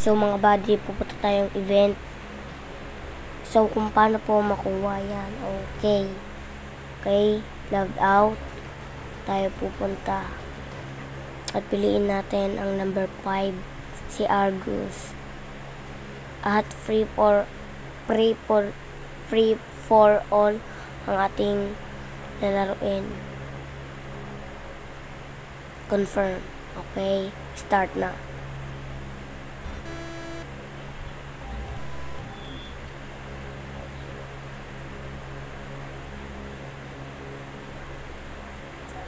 So mga buddy, pupunta tayong event. So kung paano po makuha yan. Okay, logged out. Tayo pupunta. At piliin natin ang number 5, si Argus. At free for all ang ating lalaruin. Confirm. Okay, start na.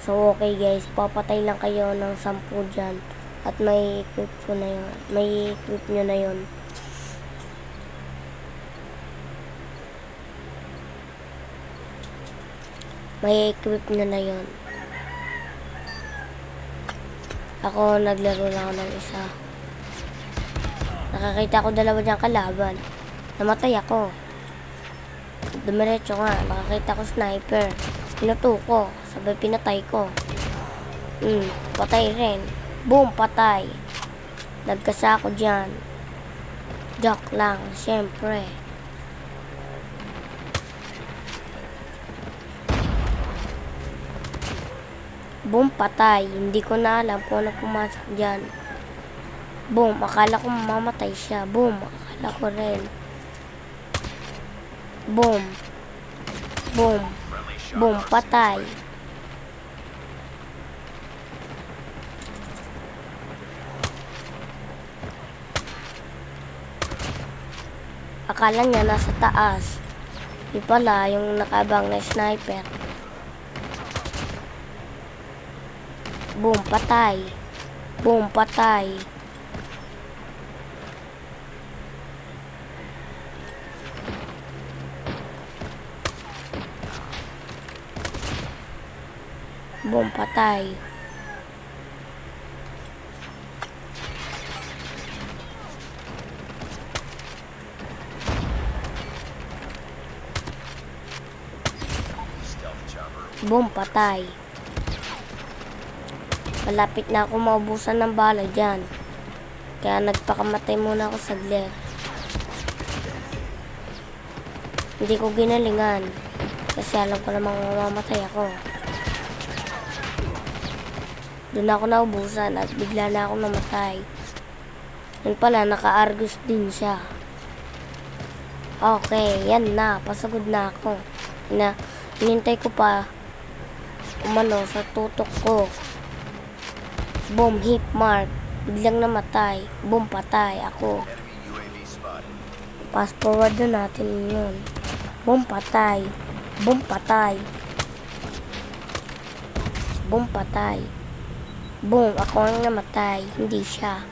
So, okay guys, papatay lang kayo ng 10 dyan. At may equip ko na yun. May equip nyo na yun. May equip nyo na yun. Ako, naglaro lang ako ng isa. Nakakita ko dalawa diyang kalaban. Namatay ako. Dumiretso nga. Nakakita ko sniper. Pinuto ko. Sabay pinatay ko. Patay rin. Boom, patay. Nagkasa ako dyan. Joke lang, syempre. Boom, patay. Hindi ko na alam kung ano pumasok dyan. Boom, akala ko mamamatay siya. Boom, akala ko rin. Boom. Boom. Boom, patay. Akala niya nasa taas. Di pala yung nakabang na sniper. Boom, patay. Boom, patay. Boom, patay. Boom, patay. Malapit na ako maubusan ng bala dyan. Kaya nagpakamatay muna ako saglit. Hindi ko ginalingan. Kasi alam ko namang mamamatay ako. Doon ako naubusan at bigla na ako namatay. Yun pala, naka-Argus din siya. Okay, yan na. Pasagod na ako. Hinintay ko pa umano sa tutok ko. Boom, hit mark. Biglang namatay. Boom, patay ako. Fast forward na natin yun. Boom, patay. Boom, patay. Boom, patay. Boom, ako ang namatay. Hindi siya.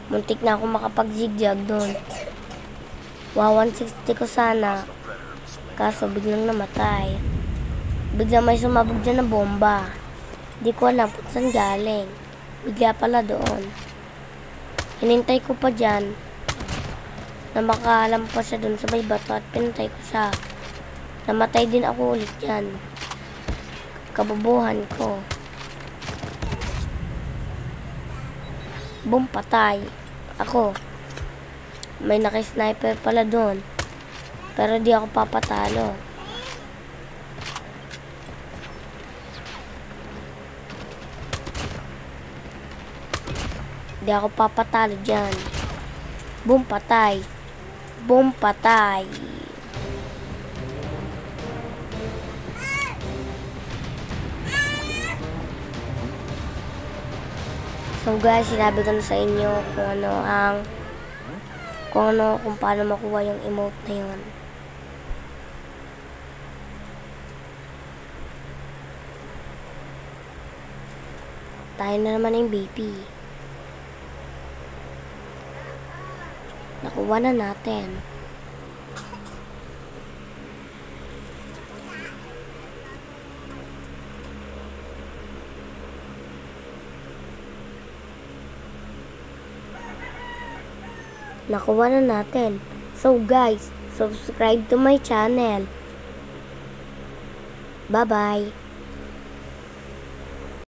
Muntik na ako makapag-zigzag doon. 160 ko sana. Kaso biglang namatay. Bigla may sumabog dyan na bomba. Di ko alam kung saan galing. Bigla pala doon. Hinintay ko pa dyan na makalampas siya doon sa may bato at pinatay ko siya. Namatay din ako ulit dyan. Kabubuhan ko. Boom, patay. Ako. May naka-sniper pala doon. Pero di ako papatalo. Di ako papatalo dyan. Boom, patay. Boom, patay. So guys, sinabi ko na sa inyo kung paano makuha yung emote na yun. Tayo na naman yung BP. Nakuha na natin. Nakuha na natin. So guys, subscribe to my channel. Bye-bye.